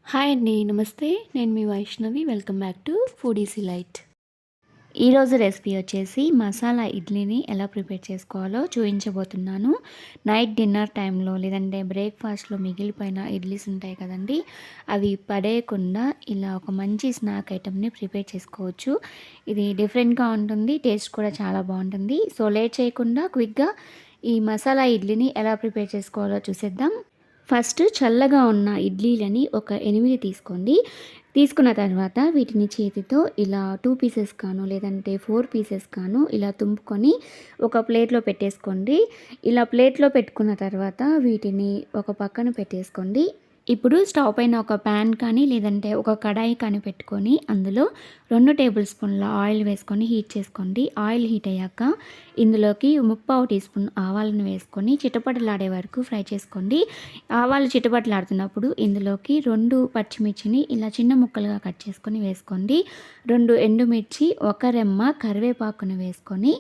Hi అండి. నమస్తే. నేను మీ Vaishnavi. Welcome back to foodies light. ఈరోజు రెసిపీ వచ్చేసి మసాలా ఇడ్లీని ఎలా ప్రిపేర్ చేసుకోవాలో చూపించబోతున్నాను. నైట్ డిన్నర్ టైంలో లేదంటే బ్రేక్‌ఫాస్ట్‌లో మిగిలిపోయిన ఇడ్లీస్ ఉంటాయి కదండీ! అవి పడేయకుండా ఇలా ఒక మంచి స్నాక్ ఐటెమ్‌ని ప్రిపేర్ చేసుకోవచ్చు. ఇది డిఫరెంట్‌గా ఉంటుంది. టేస్ట్ కూడా చాలా బావుంటుంది. సో, లేట్ చేయకుండా క్విక్‌గా ఈ మసాలా ఇడ్లీని ఎలా ప్రిపేర్ చేసుకోవాలో చూసేద్దాం. ఫస్ట్ చల్లగా ఉన్న ఇడ్లీలని ఒక 8 తీసుకోండి. తీసుకున్న తర్వాత వీటిని చేతితో ఇలా 2 పీసెస్ గాను లేదంటే 4 పీసెస్ గాను ఇలా తుంపుకొని ఒక ప్లేట్‌లో పెట్టేసుకోండి. ఇలా ప్లేట్‌లో పెట్టుకున్న తర్వాత వీటిని ఒక పక్కన పెట్టేసుకోండి. ఇప్పుడు స్టవ్ పైన ఒక ప్యాన్ కానీ లేదంటే ఒక కడాయి కానీ పెట్టుకొని అందులో 2 టేబుల్ స్పూన్ల ఆయిల్ వేసుకొని హీట్ చేసుకోండి. ఆయిల్ హీట్ అయ్యాక ఇందులోకి 3/4 టీ స్పూన్ ఆవాలను వేసుకొని చిటపటలాడే వరకు ఫ్రై చేసుకోండి. ఆవాలు చిటపటలాడుతున్నప్పుడు ఇందులోకి 2 పచ్చిమిర్చిని ఇలా చిన్న ముక్కలుగా కట్ చేసుకొని వేసుకోండి. 2 ఎండుమిర్చి, ఒక రెమ్మ కరివేపాకును వేసుకొని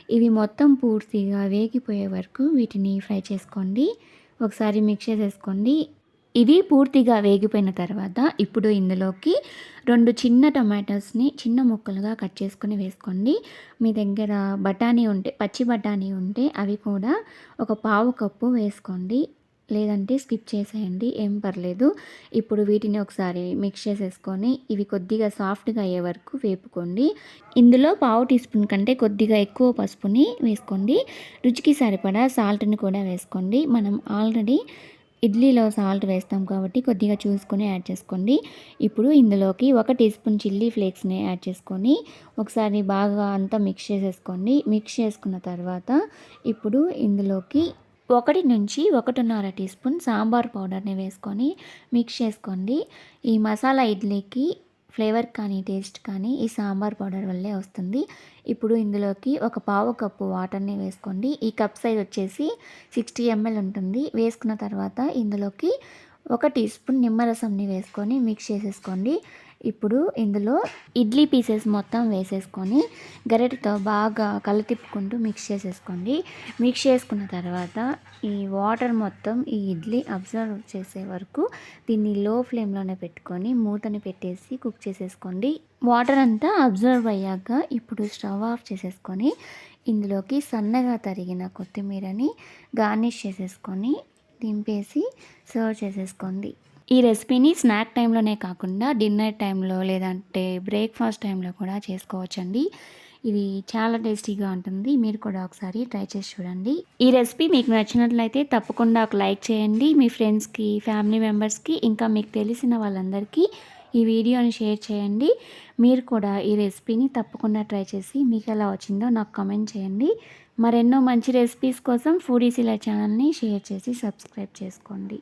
ఇవి మొత్తం పూర్తిగా వేగిపోయే వరకు వీటిని ఫ్రై చేసుకోండి. ఒకసారి మిక్స్ చేసేసుకోండి. ఇవి పూర్తిగా వేగిపోయిన తర్వాత ఇప్పుడు ఇందులోకి 2 చిన్న టొమాటోస్‌ని చిన్న ముక్కలుగా కట్ చేసుకొని వేసుకోండి. మీ దగ్గర బఠానీ ఉంటే పచ్చి బఠానీ ఉంటే అవి కూడా ఒక పావు కప్పు వేసుకోండి. లేదంటే స్కిప్ చేసేయండి. ఏం పర్లేదు. ఇప్పుడు వీటిని ఒకసారి మిక్స్ చేసేసుకొని ఇవి కొద్దిగా సాఫ్ట్‌గా అయ్యే వరకు వేపుకోండి. ఇందులో పావు టీ స్పూన్ కంటే కొద్దిగా ఎక్కువ పసుపుని వేసుకోండి. రుచికి సరిపడా సాల్ట్‌ని కూడా వేసుకోండి. మనం ఆల్రెడీ ఇడ్లీలో సాల్ట్ వేస్తాం కాబట్టి కొద్దిగా చూసుకొని యాడ్ చేసుకోండి. ఇప్పుడు ఇందులోకి 1 టీ స్పూన్ చిల్లీ ఫ్లేక్స్‌ని యాడ్ చేసుకొని ఒకసారి బాగా అంతా మిక్స్ చేసేసుకోండి. మిక్స్ చేసుకున్న తర్వాత ఇప్పుడు ఇందులోకి 1-1.5 టీ స్పూన్ సాంబార్ పౌడర్‌ని వేసుకొని మిక్స్ చేసుకోండి. ఈ మసాలా ఇడ్లీకి ఫ్లేవర్ కానీ టేస్ట్ కానీ ఈ సాంబార్ పౌడర్ వల్లే వస్తుంది. ఇప్పుడు ఇందులోకి ఒక పావు కప్పు వాటర్‌ని వేసుకోండి. ఈ కప్ సైజ్ వచ్చేసి 60 ఎంఎల్ ఉంటుంది. వేసుకున్న తర్వాత ఇందులోకి 1 టీ స్పూన్ నిమ్మరసంని వేసుకొని మిక్స్ చేసేసుకోండి. ఇప్పుడు ఇందులో ఇడ్లీ పీసెస్ మొత్తం వేసేసుకొని గరిటెతో బాగా కలతిప్పుకుంటూ మిక్స్ చేసేసుకోండి. మిక్స్ చేసుకున్న తర్వాత ఈ వాటర్ మొత్తం ఈ ఇడ్లీ అబ్జర్వ్ చేసే వరకు దీన్ని లో ఫ్లేమ్‌లోనే పెట్టుకొని మూతని పెట్టేసి కుక్ చేసేసుకోండి. వాటర్ అంతా అబ్జర్వ్ అయ్యాక ఇప్పుడు స్టవ్ ఆఫ్ చేసేసుకొని ఇందులోకి సన్నగా తరిగిన కొత్తిమీరని గార్నిష్ చేసేసుకొని దింపేసి సర్వ్ చేసేసుకోండి. ఈ రెసిపీని స్నాక్ టైంలోనే కాకుండా డిన్నర్ టైంలో లేదంటే బ్రేక్‌ఫాస్ట్ టైంలో కూడా చేసుకోవచ్చండి. ఇది చాలా టేస్టీగా ఉంటుంది. మీరు కూడా ఒకసారి ట్రై చేసి చూడండి. ఈ రెసిపీ మీకు నచ్చినట్లయితే తప్పకుండా ఒక లైక్ చేయండి. మీ ఫ్రెండ్స్‌కి, ఫ్యామిలీ మెంబర్స్‌కి ఇంకా మీకు తెలిసిన వాళ్ళందరికీ ఈ వీడియోని షేర్ చేయండి. మీరు కూడా ఈ రెసిపీని తప్పకుండా ట్రై చేసి మీకు ఎలా వచ్చిందో నాకు కామెంట్ చేయండి. మరెన్నో మంచి రెసిపీస్ కోసం ఫుడీసీ లైట్ ఛానల్‌ని షేర్ చేసి సబ్స్క్రైబ్ చేసుకోండి.